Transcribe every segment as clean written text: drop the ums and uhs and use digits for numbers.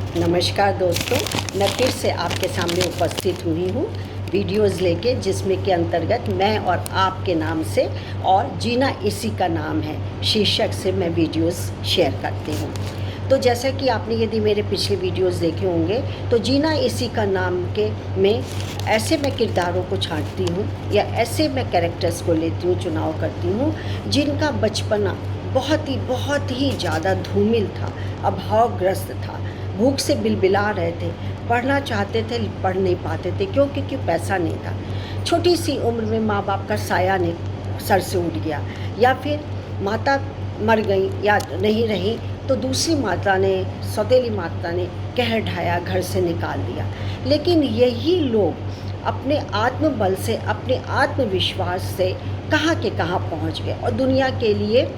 नमस्कार दोस्तों, मैं फिर से आपके सामने उपस्थित हुई हूँ वीडियोज़ लेके, जिसमें के अंतर्गत मैं और आपके नाम से और जीना इसी का नाम है शीर्षक से मैं वीडियोज़ शेयर करती हूँ। तो जैसा कि आपने यदि मेरे पिछले वीडियोज़ देखे होंगे तो जीना इसी का नाम के में ऐसे मैं किरदारों को छांटती हूँ या ऐसे मैं कैरेक्टर्स को लेती हूँ, चुनाव करती हूँ जिनका बचपना बहुत ही ज़्यादा धूमिल था, अभावग्रस्त था, भूख से बिलबिला रहे थे, पढ़ना चाहते थे पढ़ नहीं पाते थे क्योंकि पैसा नहीं था। छोटी सी उम्र में माँ बाप का साया ने सर से उठ गया, या फिर माता मर गई या नहीं रही तो दूसरी माता ने, सौतेली माता ने कह ढाया, घर से निकाल दिया। लेकिन यही लोग अपने आत्मबल से, अपने आत्मविश्वास से कहाँ के कहाँ पहुँच गए और दुनिया के लिए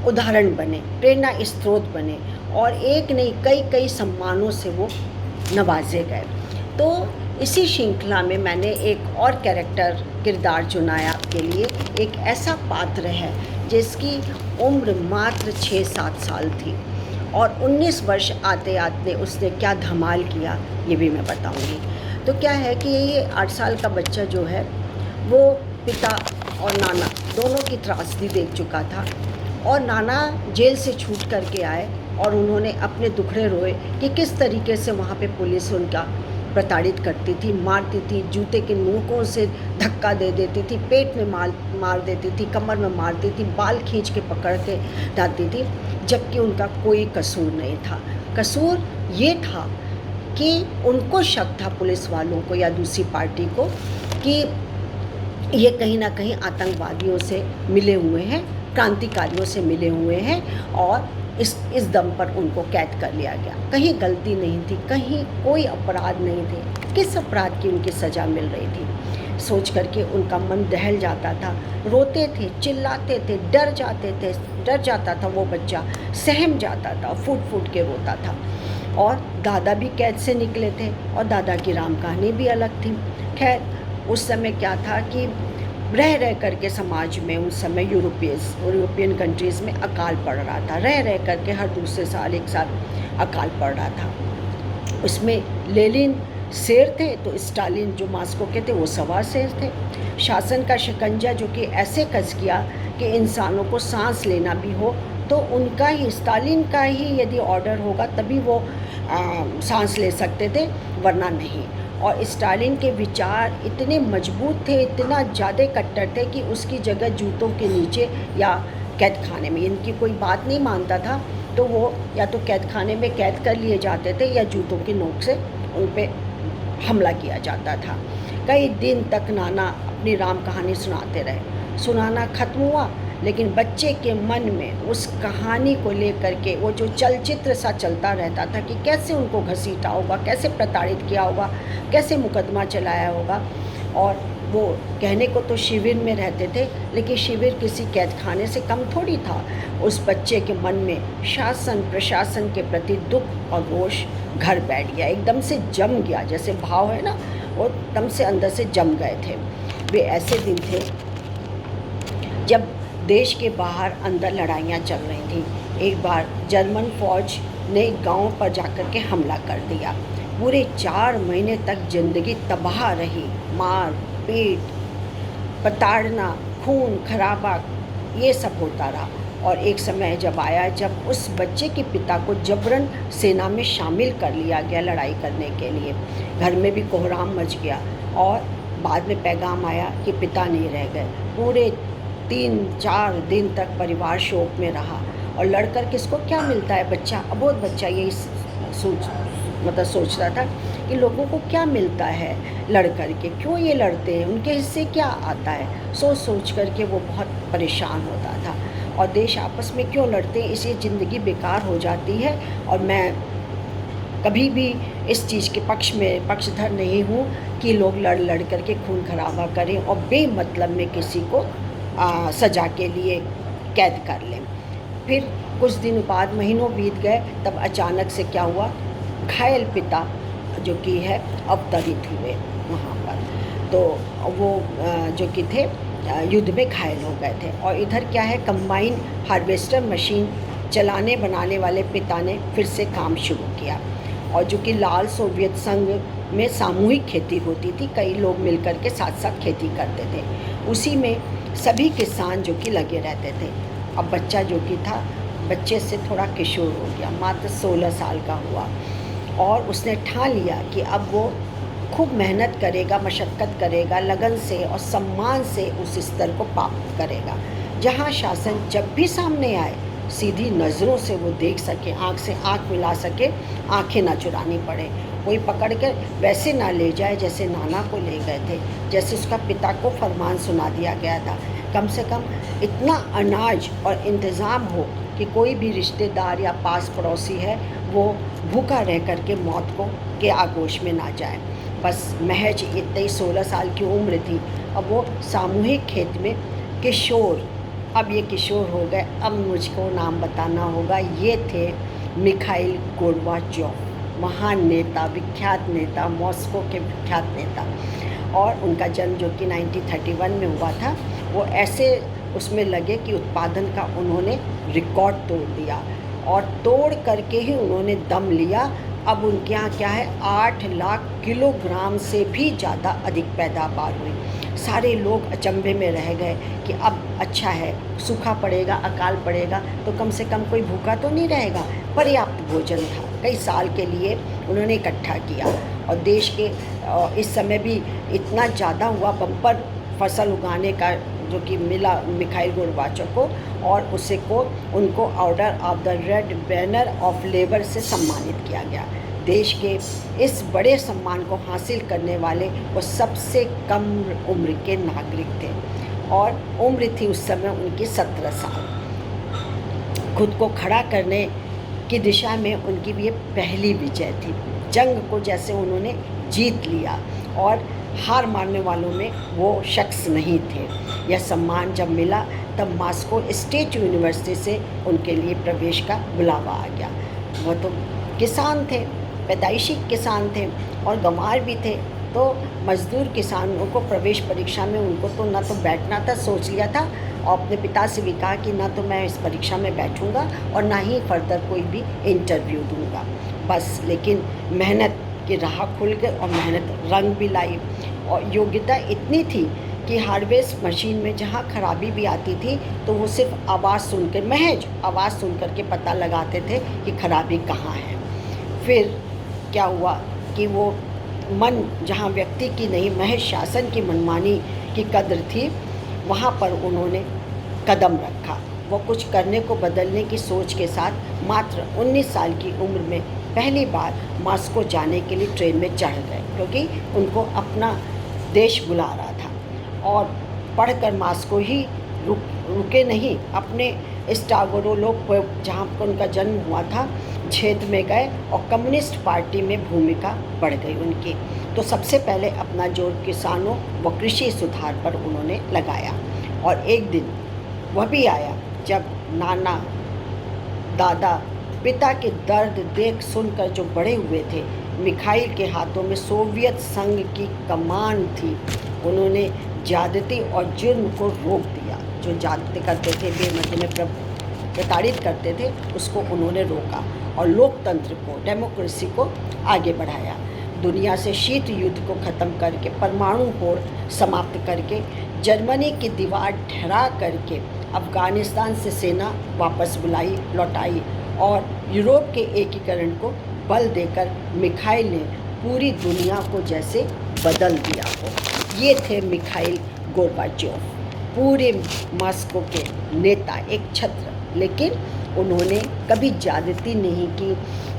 उदाहरण बने, प्रेरणा स्रोत बने और एक नहीं कई सम्मानों से वो नवाजे गए। तो इसी श्रृंखला में मैंने एक और किरदार चुना है आपके लिए। एक ऐसा पात्र है जिसकी उम्र मात्र 6-7 साल थी और 19 वर्ष आते आते उसने क्या धमाल किया ये भी मैं बताऊंगी। तो क्या है कि ये 8 साल का बच्चा जो है वो पिता और नाना दोनों की त्रासदी देख चुका था और नाना जेल से छूट करके आए और उन्होंने अपने दुखड़े रोए कि किस तरीके से वहाँ पे पुलिस उनका प्रताड़ित करती थी, मारती थी, जूते के नोकों से धक्का दे देती थी, पेट में मार देती थी, कमर में मारती थी, बाल खींच के पकड़ के डालती थी, जबकि उनका कोई कसूर नहीं था। कसूर ये था कि उनको शक था पुलिस वालों को या दूसरी पार्टी को कि ये कहीं ना कहीं आतंकवादियों से मिले हुए हैं, क्रांतिकारियों से मिले हुए हैं और इस दम पर उनको कैद कर लिया गया। कहीं गलती नहीं थी, कहीं कोई अपराध नहीं थे, किस अपराध की उनकी सज़ा मिल रही थी। सोच करके उनका मन दहल जाता था, रोते थे, चिल्लाते थे, डर जाता था वो बच्चा, सहम जाता था, फूट फूट के रोता था। और दादा भी कैद से निकले थे और दादा की राम कहानी भी अलग थी। खैर उस समय क्या था कि रह करके समाज में उस समय यूरोपियन कंट्रीज़ में अकाल पड़ रहा था, रह करके हर दूसरे साल एक साल अकाल पड़ रहा था। उसमें लेनिन शेर थे तो स्टालिन जो मास्को के थे वो सवा शेर थे। शासन का शिकंजा जो कि ऐसे कस किया कि इंसानों को सांस लेना भी हो तो उनका ही, स्टालिन का ही यदि ऑर्डर होगा तभी वो सांस ले सकते थे, वरना नहीं। और स्टालिन के विचार इतने मजबूत थे, इतना ज़्यादा कट्टर थे कि उसकी जगह जूतों के नीचे या कैद खाने में, इनकी कोई बात नहीं मानता था तो वो या तो कैद खाने में कैद कर लिए जाते थे या जूतों की नोक से उन पर हमला किया जाता था। कई दिन तक नाना अपनी राम कहानी सुनाते रहे। सुनाना ख़त्म हुआ लेकिन बच्चे के मन में उस कहानी को लेकर के वो जो चलचित्र सा चलता रहता था कि कैसे उनको घसीटा होगा, कैसे प्रताड़ित किया होगा, कैसे मुकदमा चलाया होगा। और वो कहने को तो शिविर में रहते थे लेकिन शिविर किसी कैद खाने से कम थोड़ी था। उस बच्चे के मन में शासन प्रशासन के प्रति दुख और रोष घर बैठ गया, एकदम से जम गया। जैसे भाव है ना, वो एकदम से अंदर से जम गए थे। वे ऐसे दिन थे जब देश के बाहर अंदर लड़ाइयाँ चल रही थी। एक बार जर्मन फौज ने गांव पर जाकर के हमला कर दिया। पूरे 4 महीने तक जिंदगी तबाह रही, मार पीट, प्रताड़ना, खून खराबा, ये सब होता रहा। और एक समय जब आया जब उस बच्चे के पिता को जबरन सेना में शामिल कर लिया गया लड़ाई करने के लिए। घर में भी कोहराम मच गया और बाद में पैगाम आया कि पिता नहीं रह गए। पूरे 3-4 दिन तक परिवार शोक में रहा। और लड़कर किसको क्या मिलता है, बच्चा, अबोध बच्चा यही सोच रहा था कि लोगों को क्या मिलता है लड़ कर के, क्यों ये लड़ते हैं, उनके हिस्से क्या आता है। सोच कर के वो बहुत परेशान होता था। और देश आपस में क्यों लड़ते हैं, इसलिए ज़िंदगी बेकार हो जाती है। और मैं कभी भी इस चीज़ के पक्षधर नहीं हूँ कि लोग लड़ कर के खून खराबा करें और बेमतलब में किसी को सज़ा के लिए कैद कर लें। फिर कुछ दिन बाद, महीनों बीत गए, तब अचानक से क्या हुआ, घायल पिता जो कि है अवतरित हुए वहाँ पर। तो वो जो कि थे युद्ध में घायल हो गए थे। और इधर क्या है, कंबाइन हार्वेस्टर मशीन बनाने वाले पिता ने फिर से काम शुरू किया। और जो कि लाल सोवियत संघ में सामूहिक खेती होती थी, कई लोग मिलकर के साथ साथ खेती करते थे, उसी में सभी किसान जो कि लगे रहते थे। अब बच्चा जो कि था, बच्चे से थोड़ा किशोर हो गया, मात्र 16 साल का हुआ और उसने ठान लिया कि अब वो खूब मेहनत करेगा, मशक्क़त करेगा, लगन से और सम्मान से उस स्तर को प्राप्त करेगा जहाँ शासन जब भी सामने आए सीधी नज़रों से वो देख सके, आँख से आँख मिला सके, आँखें ना चुरानी पड़े, कोई पकड़ कर वैसे ना ले जाए जैसे नाना को ले गए थे, जैसे उसका पिता को फरमान सुना दिया गया था। कम से कम इतना अनाज और इंतज़ाम हो कि कोई भी रिश्तेदार या पास पड़ोसी है वो भूखा रह कर के मौत को के आगोश में ना जाए। बस महज इतने ही 16 साल की उम्र थी। अब वो सामूहिक खेत में किशोर, अब ये किशोर हो गए, अब मुझको नाम बताना होगा। ये थे मिखाइल गोर्बाचोव, महान नेता, विख्यात नेता, मॉस्को के विख्यात नेता। और उनका जन्म जो कि 1931 में हुआ था, वो ऐसे उसमें लगे कि उत्पादन का उन्होंने रिकॉर्ड तोड़ दिया और तोड़ करके ही उन्होंने दम लिया। अब उनके यहाँ क्या है, 8 लाख किलोग्राम से भी ज़्यादा अधिक पैदावार हुई। सारे लोग अचंभे में रह गए कि अब अच्छा है, सूखा पड़ेगा, अकाल पड़ेगा तो कम से कम कोई भूखा तो नहीं रहेगा। पर्याप्त भोजन था, कई साल के लिए उन्होंने इकट्ठा किया और देश के इस समय भी इतना ज़्यादा हुआ बम्पर फसल उगाने का जो कि मिला मिखाइल गोर्बाचोव को, और उसे को उनको order of the red banner of labour से सम्मानित किया गया। देश के इस बड़े सम्मान को हासिल करने वाले वो सबसे कम उम्र के नागरिक थे और उम्र थी उस समय उनकी 17 साल। खुद को खड़ा करने की दिशा में उनकी भी ये पहली विजय थी। जंग को जैसे उन्होंने जीत लिया और हार मानने वालों में वो शख्स नहीं थे। यह सम्मान जब मिला तब मॉस्को स्टेट यूनिवर्सिटी से उनके लिए प्रवेश का बुलावा आ गया। वो तो किसान थे, पैदाइशी किसान थे और गंवार भी थे, तो मज़दूर किसानों को प्रवेश परीक्षा में उनको तो ना तो बैठना था, सोच लिया था और अपने पिता से भी कहा कि ना तो मैं इस परीक्षा में बैठूंगा और ना ही फर्दर कोई भी इंटरव्यू दूंगा। बस लेकिन मेहनत की राह खुल गई और मेहनत रंग भी लाई और योग्यता इतनी थी कि हार्वेस्ट मशीन में जहाँ खराबी भी आती थी तो वो सिर्फ आवाज़ सुनकर, महज आवाज़ सुन कर के पता लगाते थे कि खराबी कहाँ है। फिर क्या हुआ कि वो मन जहाँ व्यक्ति की नहीं महज शासन की मनमानी की कद्र थी, वहाँ पर उन्होंने कदम रखा। वो कुछ करने को बदलने की सोच के साथ मात्र 19 साल की उम्र में पहली बार मॉस्को जाने के लिए ट्रेन में चढ़ गए, क्योंकि उनको अपना देश बुला रहा था। और पढ़कर मॉस्को ही रुके नहीं, अपने स्टावरोलोग जहाँ पर उनका जन्म हुआ था क्षेत्र में गए और कम्युनिस्ट पार्टी में भूमिका बढ़ गई उनकी। तो सबसे पहले अपना जोर किसानों व कृषि सुधार पर उन्होंने लगाया और एक दिन वह भी आया जब नाना, दादा, पिता के दर्द देख सुनकर जो बड़े हुए थे, मिखाइल के हाथों में सोवियत संघ की कमान थी। उन्होंने ज्यादती और जुर्म को रोक दिया। जो ज्यादती करते थे, बेमतलब में प्रताड़ित करते थे, उसको उन्होंने रोका और लोकतंत्र को, डेमोक्रेसी को आगे बढ़ाया। दुनिया से शीत युद्ध को ख़त्म करके, परमाणु होड़ समाप्त करके, जर्मनी की दीवार ढहरा करके अफ़गानिस्तान से सेना वापस लौटाई और यूरोप के एकीकरण को बल देकर मिखाइल ने पूरी दुनिया को जैसे बदल दिया हो। ये थे मिखाइल गोर्बाचोव, पूरे मॉस्को के नेता, एक छत्र। लेकिन उन्होंने कभी ज्यादती नहीं की,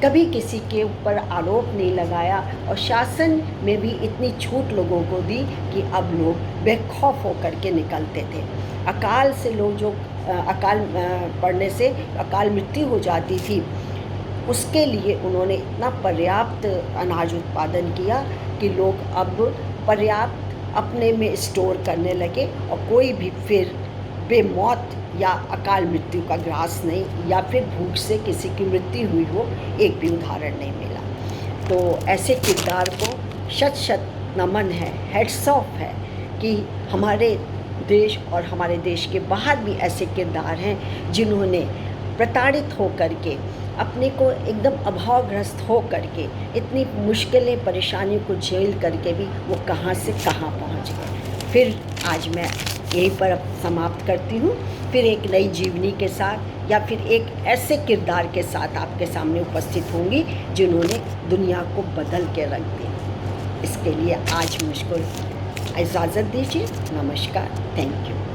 कभी किसी के ऊपर आरोप नहीं लगाया और शासन में भी इतनी छूट लोगों को दी कि अब लोग बेखौफ होकर के निकलते थे। अकाल से लोग जो अकाल पड़ने से अकाल मृत्यु हो जाती थी, उसके लिए उन्होंने इतना पर्याप्त अनाज उत्पादन किया कि लोग अब पर्याप्त अपने में स्टोर करने लगे और कोई भी फिर बेमौत या अकाल मृत्यु का ग्रास नहीं, या फिर भूख से किसी की मृत्यु हुई हो, एक भी उदाहरण नहीं मिला। तो ऐसे किरदार को शत शत नमन है, हेड्स ऑफ है कि हमारे देश और हमारे देश के बाहर भी ऐसे किरदार हैं जिन्होंने प्रताड़ित होकर के अपने को एकदम अभावग्रस्त हो करके इतनी मुश्किलें परेशानियों को झेल करके भी वो कहाँ से कहाँ पहुँच गए। फिर आज मैं यहीं पर अब समाप्त करती हूँ, फिर एक नई जीवनी के साथ या फिर एक ऐसे किरदार के साथ आपके सामने उपस्थित होंगी जिन्होंने दुनिया को बदल के रख दिया। इसके लिए आज मुझको इजाज़त दीजिए। नमस्कार, थैंक यू।